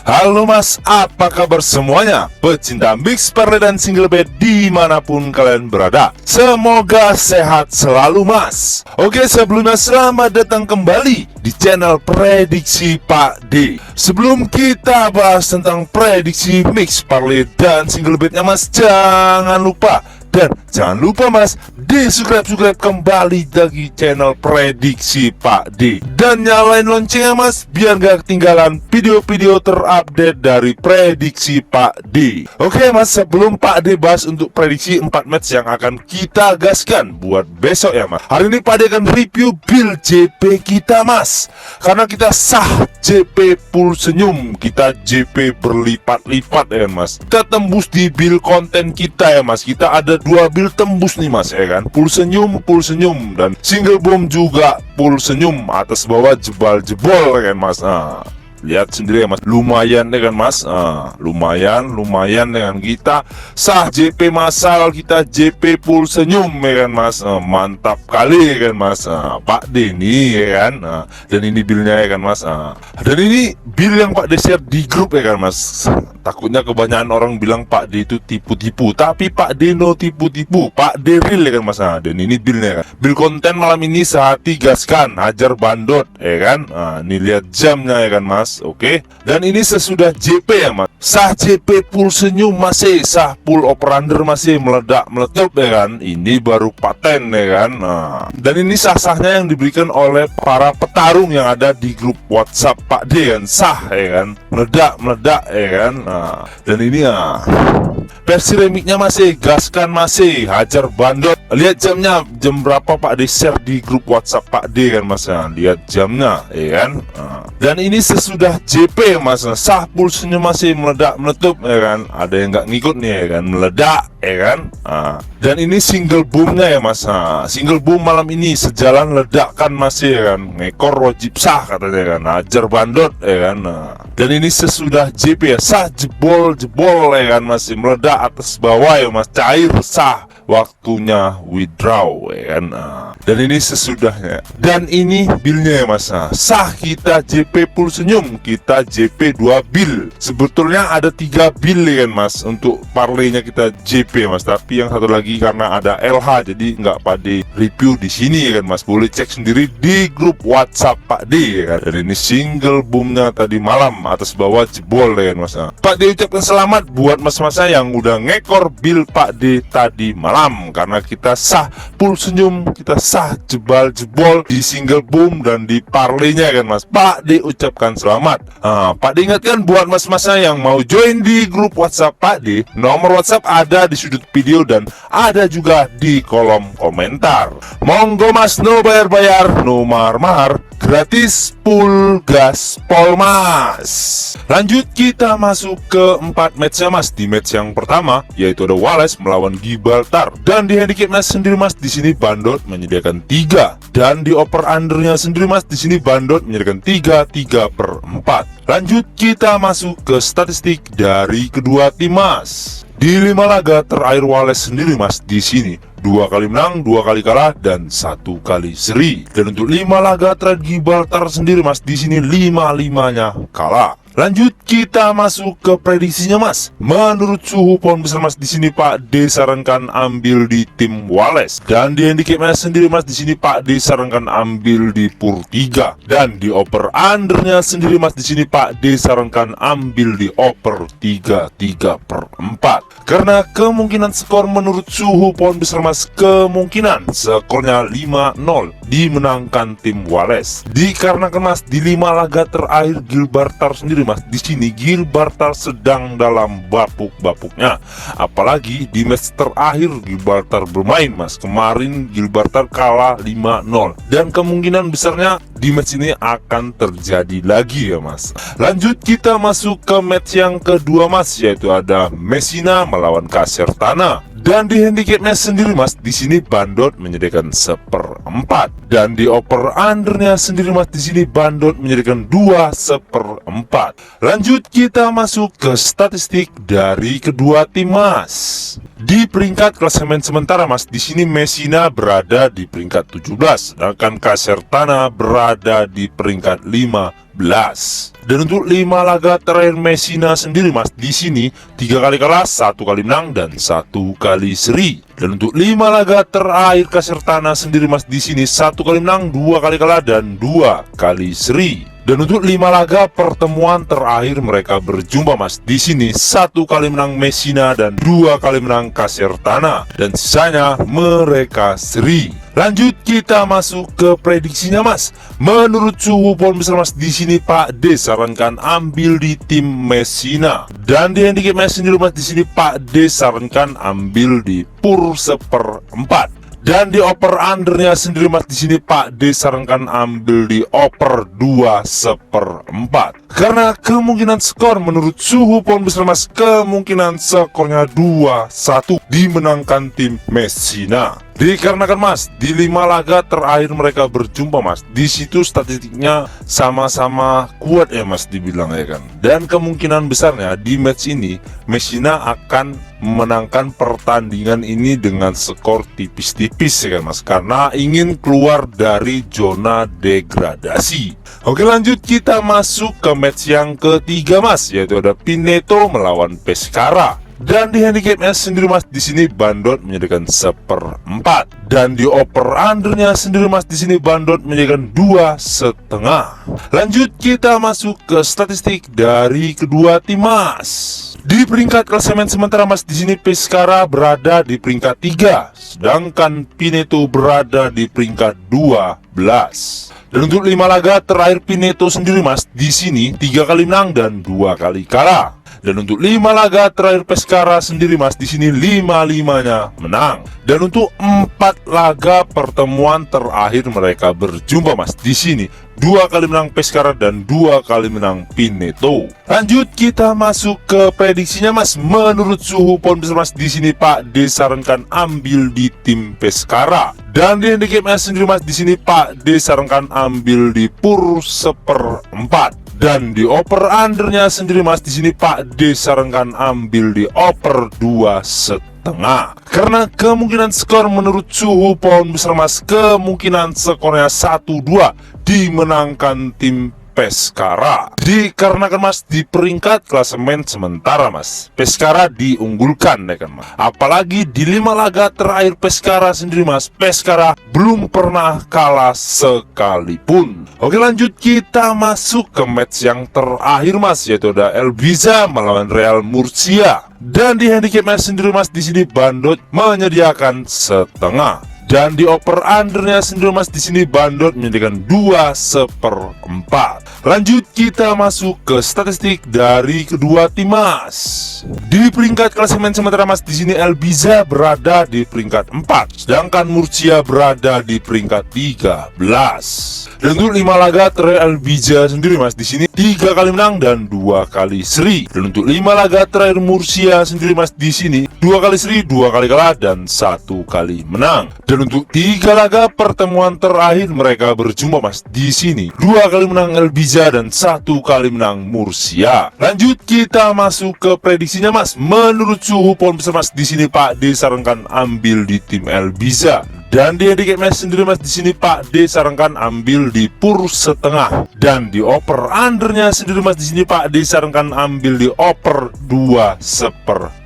Halo mas, apa kabar semuanya? Pecinta mix parley dan single bed dimanapun kalian berada, semoga sehat selalu mas. Oke, sebelumnya selamat datang kembali di channel Prediksi Pak D. Sebelum kita bahas tentang prediksi mix parley dan single bednya mas, jangan lupa mas, di-subscribe kembali lagi channel Prediksi Pak D. Dan nyalain loncengnya mas, biar gak ketinggalan video-video terupdate dari Prediksi Pak D. Oke mas, sebelum Pak D bahas untuk prediksi 4 match yang akan kita gaskan buat besok ya mas, hari ini Pak D akan review build JP kita mas. Karena kita sah JP full senyum, kita JP berlipat-lipat ya mas. Kita tembus di build konten kita ya mas. Kita ada 2 build tembus nih mas ya kan, full senyum dan single boom juga full senyum, atas bawah jebol ya kan mas. Lihat sendiri ya mas, lumayan ya kan mas. Lumayan ya kan, kita sah JP massal, kita JP full senyum ya kan mas. Mantap kali ya kan mas. Pak D nih ya kan. Dan ini buildnya ya kan mas. Dan ini build yang Pak D share di grup ya kan mas. Takutnya kebanyakan orang bilang Pak D itu tipu-tipu, tapi Pak D no tipu-tipu, Pak D real ya kan mas. Dan ini buildnya kan, build konten malam ini sehati gaskan, hajar bandot ya kan. Ini lihat jamnya ya kan mas. Oke, dan ini sesudah JP ya mas. Sah JP full senyum masih, sah full operander masih, meledak-meletup ya kan. Ini baru paten ya kan. Dan ini sah-sahnya yang diberikan oleh para petarung yang ada di grup WhatsApp Pak D kan. Sah ya kan, meledak ya kan. Dan ini versi remixnya masih, gaskan masih, hajar bandot. Lihat jamnya, jam berapa Pak D share di grup WhatsApp Pak D kan mas. Lihat jamnya ya kan. Dan ini sesudah JP mas, sah full senyum masih, meledak-meletup ya kan. Ada yang nggak ngikut nih ya kan, meledak ya kan. Dan ini single boomnya ya mas. Single boom malam ini sejalan ledakan masih ya kan, ngekor wajib sah katanya kan, hajar bandot ya kan. Dan ini sesudah JP ya, sah jebol ya kan, masih meledak atas bawah ya mas, cair sah, waktunya withdraw ya kan. Dan ini sesudahnya, dan ini buildnya ya mas. Sah kita JP full senyum, kita JP 2 build. Sebetulnya ada 3 build ya kan mas, untuk parlaynya kita JP mas, tapi yang satu lagi karena ada LH jadi nggak Pak D review di sini ya kan mas. Boleh cek sendiri di grup WhatsApp Pak D ya kan. Dan ini single boomnya tadi malam, atas bawah jebol ya kan mas. Pak D ucapkan selamat buat mas-masa yang udah ngekor build Pak D tadi malam, karena kita sah full senyum, kita sah jebol di single boom dan di parlaynya kan mas. Pak D ucapkan selamat. Pak D ingatkan buat mas-masa yang mau join di grup WhatsApp Pak D, nomor WhatsApp ada di sudut video dan ada juga di kolom komentar. Monggo mas, no bayar-bayar, no mahar-mahar, gratis full gas pol mas. Lanjut kita masuk ke 4 matchnya mas. Di match yang pertama yaitu ada Wales melawan Gibraltar, dan di handicap match sendiri mas, di sini bandot menyediakan 3, dan di over undernya sendiri mas, di sini bandot menyediakan 3/4. Lanjut kita masuk ke statistik dari kedua tim mas. Di 5 laga terakhir Wales sendiri mas, di sini 2 kali menang, 2 kali kalah, dan 1 kali seri. Dan untuk 5 laga terakhir Gibraltar sendiri mas, di sini 5-5-nya kalah. Lanjut kita masuk ke prediksinya mas. Menurut suhu pohon besar mas, di sini Pak D sarankan ambil di tim Wales, dan di handicap match sendiri mas, di sini Pak D sarankan ambil di pur 3, dan di over undernya sendiri mas, di sini Pak D sarankan ambil di over 3/4. Karena kemungkinan skor menurut suhu pohon besar mas, kemungkinan skornya 5-0 dimenangkan tim Wales. Dikarenakan mas, di 5 laga terakhir Gibraltar sendiri mas, di sini Gibraltar sedang dalam bapuk-bapuknya. Apalagi di match terakhir Gibraltar bermain mas, kemarin Gibraltar kalah 5-0, dan kemungkinan besarnya di match ini akan terjadi lagi ya mas. Lanjut kita masuk ke match yang kedua mas, yaitu ada Messina melawan Casertana. Dan di handicap match sendiri mas, di sini bandot menyediakan 1/4, dan di over undernya sendiri mas, di sini bandot menyediakan 2/4. Lanjut kita masuk ke statistik dari kedua tim mas. Di peringkat klasemen sementara mas, di sini Messina berada di peringkat 17, sedangkan Casertana berada di peringkat 15 Dan untuk 5 laga terakhir Messina sendiri mas, di sini 3 kali kalah, 1 kali menang dan 1 kali seri. Dan untuk 5 laga terakhir Casertana sendiri mas, di sini 1 kali menang, 2 kali kalah dan 2 kali seri. Dan untuk 5 laga pertemuan terakhir mereka berjumpa mas, di sini 1 kali menang Messina dan 2 kali menang Casertana, dan sisanya mereka seri. Lanjut kita masuk ke prediksinya mas. Menurut suhu pohon besar mas, di sini Pak D sarankan ambil di tim Messina. Dan di handicap match sendiri mas, di sini Pak D sarankan ambil di PUR 1/4. Dan di oper undernya sendiri mas, di sini Pak D sarankan ambil di oper 2/4. Karena kemungkinan skor menurut suhu pohon besar mas, kemungkinan skornya 2-1 dimenangkan tim Messina. Dikarenakan mas, di 5 laga terakhir mereka berjumpa mas, di situ statistiknya sama-sama kuat ya mas dibilang ya kan. Dan kemungkinan besarnya di match ini Messina akan memenangkan pertandingan ini dengan skor tipis-tipis ya kan mas, karena ingin keluar dari zona degradasi. Oke, lanjut kita masuk ke match yang ketiga mas, yaitu ada Pineto melawan Pescara. Dan di handicap match sendiri mas, di sini Bandot menyediakan 1/4. Dan di oper undernya sendiri mas, di sini Bandot menyediakan 2,5. Lanjut kita masuk ke statistik dari kedua tim mas. Di peringkat klasemen sementara mas, di sini Pescara berada di peringkat 3, sedangkan Pineto berada di peringkat 12. Dan untuk 5 laga terakhir Pineto sendiri mas, di sini 3 kali menang dan 2 kali kalah. Dan untuk 5 laga terakhir Pescara sendiri mas, di sini 5-5-nya menang. Dan untuk 4 laga pertemuan terakhir mereka berjumpa mas, di sini 2 kali menang Pescara dan 2 kali menang Pineto. Lanjut kita masuk ke prediksinya mas. Menurut suhu pohon besar mas, di sini Pak D sarankan ambil di tim Pescara. Dan di handicap match sendiri mas, di sini Pak D sarankan ambil di PUR 1/4. Dan di oper undernya sendiri mas, di sini Pak D sarankan ambil di oper 2,5. Karena kemungkinan skor menurut suhu pohon besar mas, kemungkinan skornya 1-2 dimenangkan tim Pescara. Dikarenakan mas, di peringkat klasemen sementara mas, Pescara diunggulkan ya kan mas. Apalagi di 5 laga terakhir Pescara sendiri mas, Pescara belum pernah kalah sekalipun. Oke, lanjut kita masuk ke match yang terakhir mas, yaitu ada Elviza melawan Real Murcia. Dan di handicap match sendiri mas, di sini Bandot menyediakan 1/2. Dan di oper undernya sendiri mas, di sini Bandot menyediakan 2/4. Lanjut kita masuk ke statistik dari kedua tim mas. Di peringkat klasemen sementara mas, di sini Elviza berada di peringkat 4, sedangkan Murcia berada di peringkat 13. Dan untuk 5 laga terakhir Elviza sendiri mas, di sini 3 kali menang dan 2 kali seri. Dan untuk 5 laga terakhir Murcia sendiri mas, di sini 2 kali seri, 2 kali kalah dan 1 kali menang. Dan untuk 3 laga pertemuan terakhir mereka berjumpa mas, di sini 2 kali menang Elviza dan 1 kali menang Murcia. Lanjut kita masuk ke prediksinya mas. Menurut suhu pohon besar mas, di sini Pak D sarankan ambil di tim Elviza. Dan di handicap match sendiri mas, di sini Pak D sarankan ambil di PUR 1/2. Dan di oper undernya sendiri mas, di sini Pak D sarankan ambil di oper 2/4.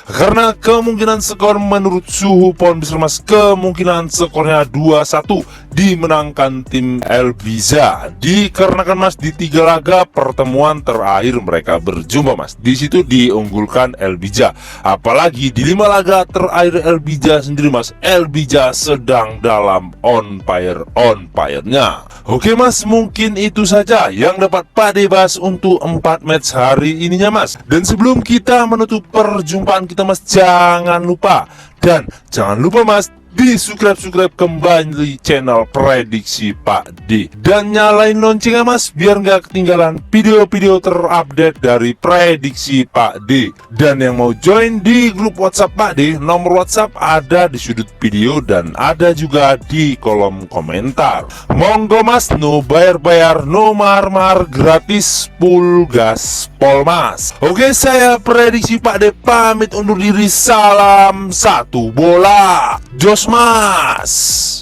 Karena kemungkinan skor menurut suhu pohon besar mas, kemungkinan skornya 2-1 dimenangkan tim Elviza. Dikarenakan mas, di 3 laga pertemuan terakhir mereka berjumpa mas, di situ diunggulkan Elviza. Apalagi di 5 laga terakhir Elviza sendiri mas, Elviza sedang dalam on fire-nya. Oke mas, mungkin itu saja yang dapat Pak D bahas untuk 4 match hari ininya mas. Dan sebelum kita menutup perjumpaan kita mas, jangan lupa mas, di subscribe kembali channel Prediksi Pak D, dan nyalain loncengnya mas, biar nggak ketinggalan video-video terupdate dari Prediksi Pak D. Dan yang mau join di grup WhatsApp Pak D, nomor WhatsApp ada di sudut video dan ada juga di kolom komentar. Monggo mas, no bayar, no mahar, gratis, full gas pol mas. Oke, saya Prediksi Pak D pamit undur diri. Salam satu bola, jos mas.